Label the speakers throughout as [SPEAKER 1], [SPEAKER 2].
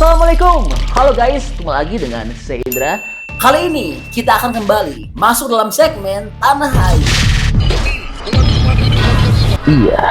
[SPEAKER 1] Assalamualaikum, halo guys, ketemu lagi dengan saya Indra. Kali ini kita akan kembali masuk dalam segmen Tanah Air. Iya.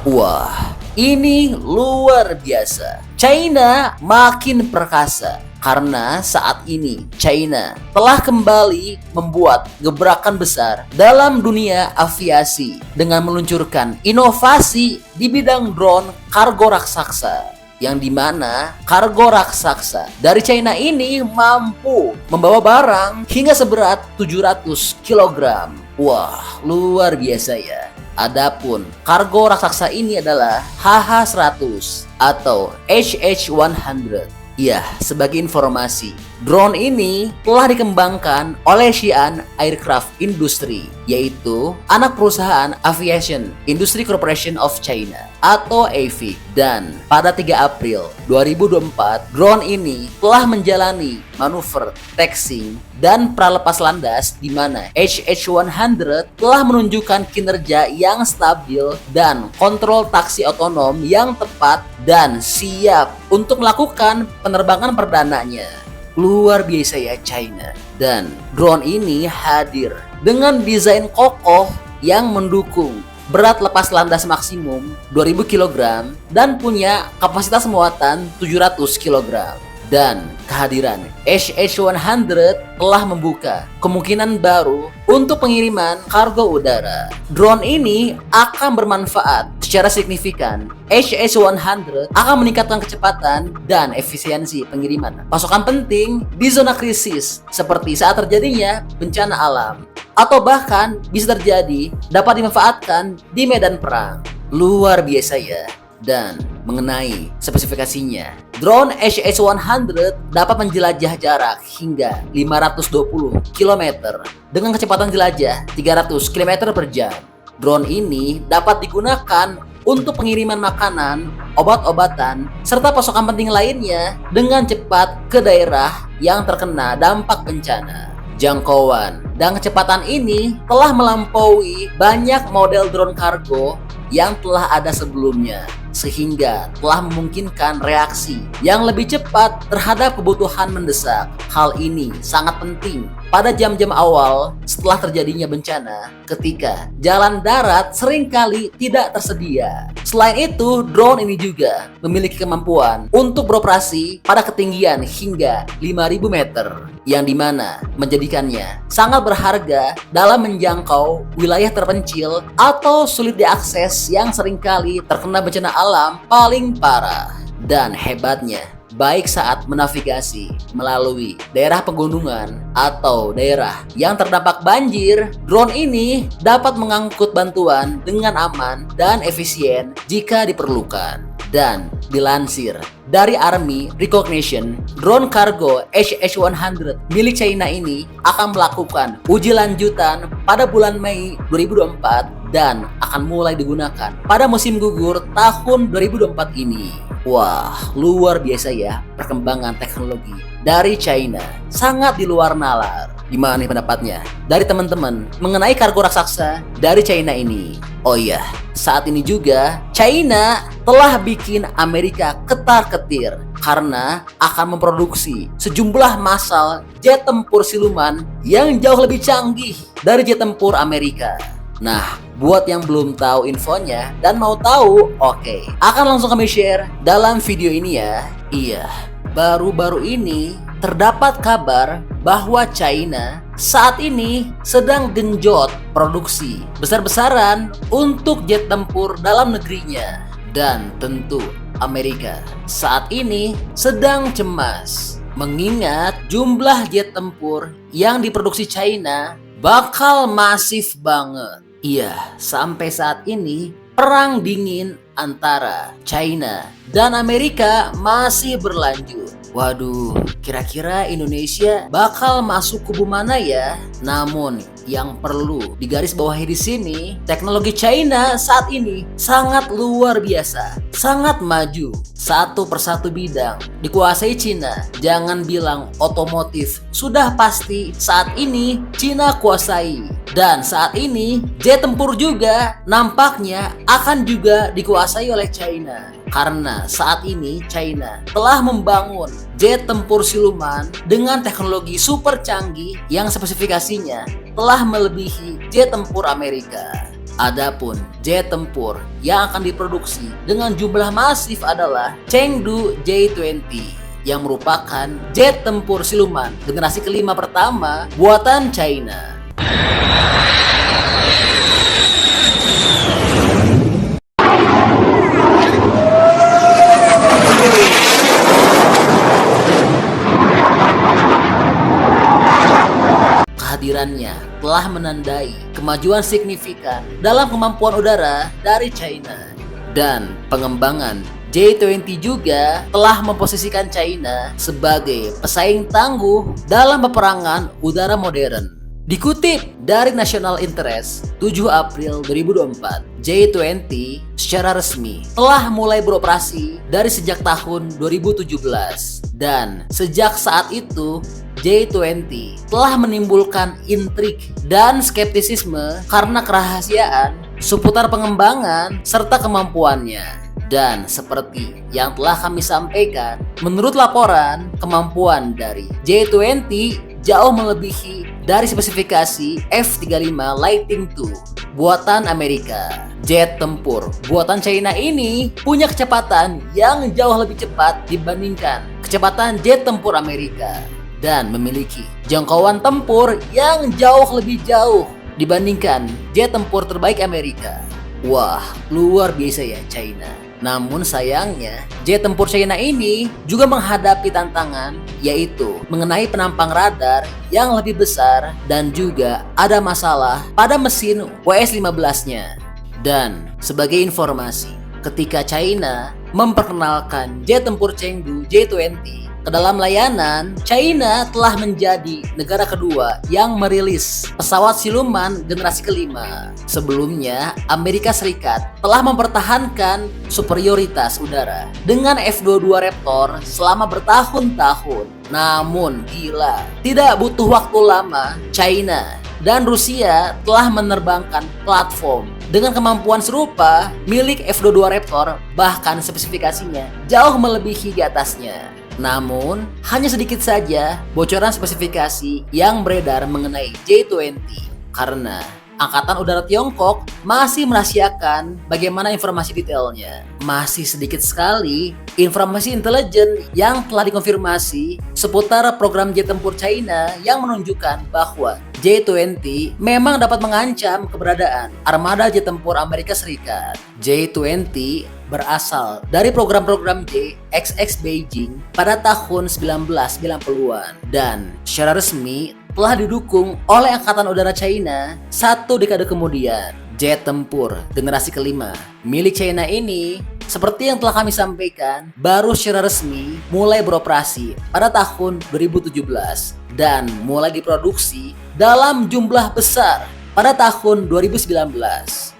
[SPEAKER 1] Wah, ini luar biasa. China makin perkasa karena saat ini China telah kembali membuat gebrakan besar dalam dunia aviasi dengan meluncurkan inovasi di bidang drone kargo raksasa, yang dimana kargo raksasa dari China ini mampu membawa barang hingga seberat 700 kg. Wah, luar biasa ya. Adapun kargo raksasa ini adalah HH-100 atau HH-100. Ya, sebagai informasi, drone ini telah dikembangkan oleh Xi'an Aircraft Industry, yaitu anak perusahaan Aviation Industry Corporation of China atau AVIC. Dan pada 3 April 2024, drone ini telah menjalani manuver taxiing dan pralepas landas, di mana HH-100 telah menunjukkan kinerja yang stabil dan kontrol taksi otonom yang tepat dan siap untuk melakukan penerbangan perdananya. Luar biasa ya China. Dan drone ini hadir dengan desain kokoh yang mendukung berat lepas landas maksimum 2000 kg dan punya kapasitas muatan 700 kg. Dan kehadiran HH-100 telah membuka kemungkinan baru untuk pengiriman kargo udara. Drone ini akan bermanfaat secara signifikan. HH-100 akan meningkatkan kecepatan dan efisiensi pengiriman pasokan penting di zona krisis seperti saat terjadinya bencana alam, atau bahkan bisa terjadi dapat dimanfaatkan di medan perang. Luar biasa ya. Dan mengenai spesifikasinya, drone HH-100 dapat menjelajah jarak hingga 520 km dengan kecepatan jelajah 300 km per jam. Drone ini dapat digunakan untuk pengiriman makanan, obat-obatan, serta pasokan penting lainnya dengan cepat ke daerah yang terkena dampak bencana. Jangkauan dan kecepatan ini telah melampaui banyak model drone kargo yang telah ada sebelumnya, sehingga telah memungkinkan reaksi yang lebih cepat terhadap kebutuhan mendesak. Hal ini sangat penting pada jam-jam awal setelah terjadinya bencana, ketika jalan darat seringkali tidak tersedia. Selain itu, drone ini juga memiliki kemampuan untuk beroperasi pada ketinggian hingga 5000 meter, yang dimana menjadikannya sangat berharga dalam menjangkau wilayah terpencil atau sulit diakses yang seringkali terkena bencana alam paling parah. Dan hebatnya, baik saat menavigasi melalui daerah pegunungan atau daerah yang terdampak banjir, drone ini dapat mengangkut bantuan dengan aman dan efisien jika diperlukan. Dan dilansir dari Army Recognition, drone kargo HH-100 milik China ini akan melakukan uji lanjutan pada bulan Mei 2024 dan akan mulai digunakan pada musim gugur tahun 2024 ini. Wah, luar biasa ya perkembangan teknologi dari China, sangat di luar nalar. Gimana nih pendapatnya dari teman-teman mengenai kargo raksasa dari China ini? Oh iya, saat ini juga China telah bikin Amerika ketar-ketir karena akan memproduksi sejumlah massal jet tempur siluman yang jauh lebih canggih dari jet tempur Amerika. Nah, buat yang belum tahu infonya dan mau tahu, oke, akan langsung kami share dalam video ini ya. Iya, baru-baru ini terdapat kabar bahwa China saat ini sedang genjot produksi besar-besaran untuk jet tempur dalam negerinya. Dan tentu Amerika saat ini sedang cemas mengingat jumlah jet tempur yang diproduksi China bakal masif banget. Iya, sampai saat ini perang dingin antara China dan Amerika masih berlanjut. Waduh, kira-kira Indonesia bakal masuk kubu mana ya? Namun yang perlu digarisbawahi di sini, teknologi China saat ini sangat luar biasa, sangat maju. Satu persatu bidang dikuasai China. Jangan bilang otomotif, sudah pasti saat ini China kuasai. Dan saat ini jet tempur juga nampaknya akan juga dikuasai oleh China. Karena saat ini China telah membangun jet tempur siluman dengan teknologi super canggih yang spesifikasinya telah melebihi jet tempur Amerika. Adapun jet tempur yang akan diproduksi dengan jumlah masif adalah Chengdu J-20 yang merupakan jet tempur siluman generasi kelima pertama buatan China. Kehadirannya telah menandai kemajuan signifikan dalam kemampuan udara dari China. Dan pengembangan J-20 juga telah memposisikan China sebagai pesaing tangguh dalam peperangan udara modern. Dikutip dari National Interest 7 April 2024, J-20 secara resmi telah mulai beroperasi dari sejak tahun 2017 dan sejak saat itu J-20 telah menimbulkan intrik dan skeptisisme karena kerahasiaan seputar pengembangan serta kemampuannya. Dan seperti yang telah kami sampaikan, menurut laporan, kemampuan dari J-20 jauh melebihi dari spesifikasi F-35 Lightning II buatan Amerika. Jet tempur buatan China ini punya kecepatan yang jauh lebih cepat dibandingkan kecepatan jet tempur Amerika dan memiliki jangkauan tempur yang jauh lebih jauh dibandingkan jet tempur terbaik Amerika. Wah, luar biasa ya China. Namun sayangnya, jet tempur China ini juga menghadapi tantangan, yaitu mengenai penampang radar yang lebih besar dan juga ada masalah pada mesin WS-15-nya. Dan sebagai informasi, ketika China memperkenalkan jet tempur Chengdu J-20 ke dalam layanan, China telah menjadi negara kedua yang merilis pesawat siluman generasi kelima. Sebelumnya, Amerika Serikat telah mempertahankan superioritas udara dengan F-22 Raptor selama bertahun-tahun. Namun gila, tidak butuh waktu lama, China dan Rusia telah menerbangkan platform dengan kemampuan serupa milik F-22 Raptor, bahkan spesifikasinya jauh melebihi di atasnya. Namun, hanya sedikit saja bocoran spesifikasi yang beredar mengenai J-20 karena Angkatan Udara Tiongkok masih merahasiakan bagaimana informasi detailnya. Masih sedikit sekali informasi intelijen yang telah dikonfirmasi seputar program jet tempur China yang menunjukkan bahwa J-20 memang dapat mengancam keberadaan armada jet tempur Amerika Serikat. J-20 berasal dari program-program J XX Beijing pada tahun 1990-an dan secara resmi telah didukung oleh Angkatan Udara China 1 dekade kemudian. Jet tempur generasi kelima milik China ini, seperti yang telah kami sampaikan, baru secara resmi mulai beroperasi pada tahun 2017 dan mulai diproduksi dalam jumlah besar pada tahun 2019.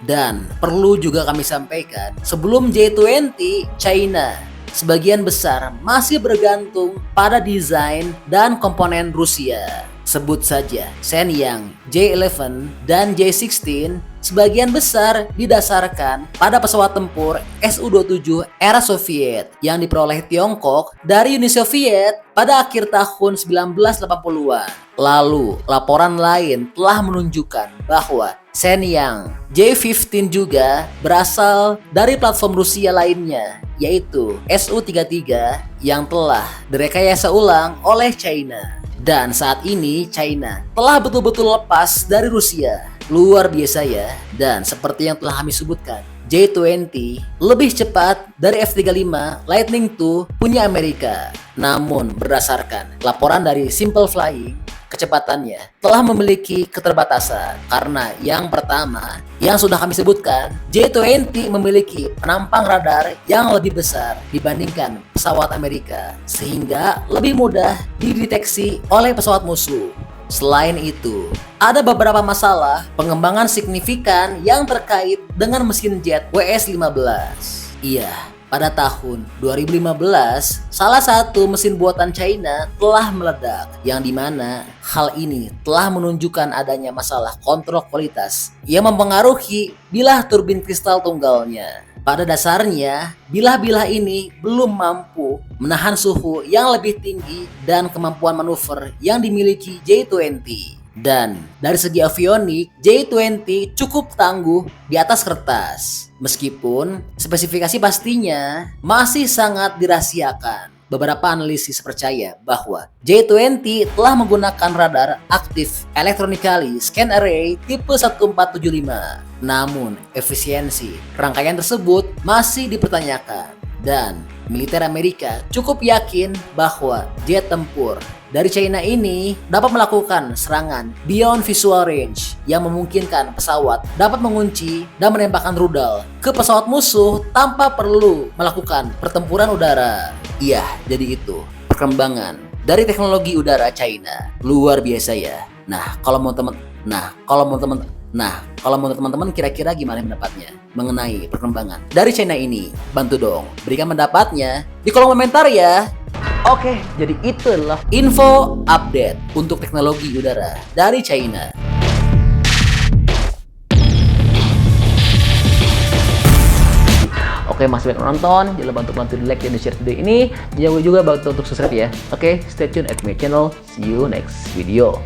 [SPEAKER 1] Dan perlu juga kami sampaikan, sebelum J-20, China sebagian besar masih bergantung pada desain dan komponen Rusia. Sebut saja Shenyang, J-11, dan J-16 sebagian besar didasarkan pada pesawat tempur Su-27 era Soviet yang diperoleh Tiongkok dari Uni Soviet pada akhir tahun 1980-an. Lalu, laporan lain telah menunjukkan bahwa Shenyang J-15 juga berasal dari platform Rusia lainnya, yaitu Su-33 yang telah direkayasa ulang oleh China. Dan saat ini China telah betul-betul lepas dari Rusia. Luar biasa ya. Dan seperti yang telah kami sebutkan, J-20 lebih cepat dari F-35 Lightning II punya Amerika. Namun berdasarkan laporan dari Simple Flying, kecepatannya telah memiliki keterbatasan karena yang pertama yang sudah kami sebutkan, J-20 memiliki penampang radar yang lebih besar dibandingkan pesawat Amerika sehingga lebih mudah dideteksi oleh pesawat musuh. Selain itu, ada beberapa masalah pengembangan signifikan yang terkait dengan mesin jet WS-15. Iya, pada tahun 2015, salah satu mesin buatan China telah meledak, yang dimana hal ini telah menunjukkan adanya masalah kontrol kualitas yang mempengaruhi bilah turbin kristal tunggalnya. Pada dasarnya, bilah-bilah ini belum mampu menahan suhu yang lebih tinggi dan kemampuan manuver yang dimiliki J20. Dan dari segi avionik, J20 cukup tangguh di atas kertas. Meskipun spesifikasi pastinya masih sangat dirahasiakan. Beberapa analisis percaya bahwa J20 telah menggunakan radar aktif Electronically Scan Array tipe 1475. Namun, efisiensi rangkaian tersebut masih dipertanyakan. Dan militer Amerika cukup yakin bahwa jet tempur dari China ini dapat melakukan serangan beyond visual range yang memungkinkan pesawat dapat mengunci dan menembakkan rudal ke pesawat musuh tanpa perlu melakukan pertempuran udara. Iya, jadi itu perkembangan dari teknologi udara China. Luar biasa ya. Nah, kalau mau teman-teman kira-kira gimana pendapatnya mengenai perkembangan dari China ini? Bantu dong, berikan pendapatnya di kolom komentar ya. Oke, jadi itu adalah info update untuk teknologi udara dari China. Oke, masih banyak nonton, jangan lupa untuk bantu di like dan di share video ini. Jangan lupa juga bantu untuk subscribe ya. Oke, stay tune at my channel. See you next video.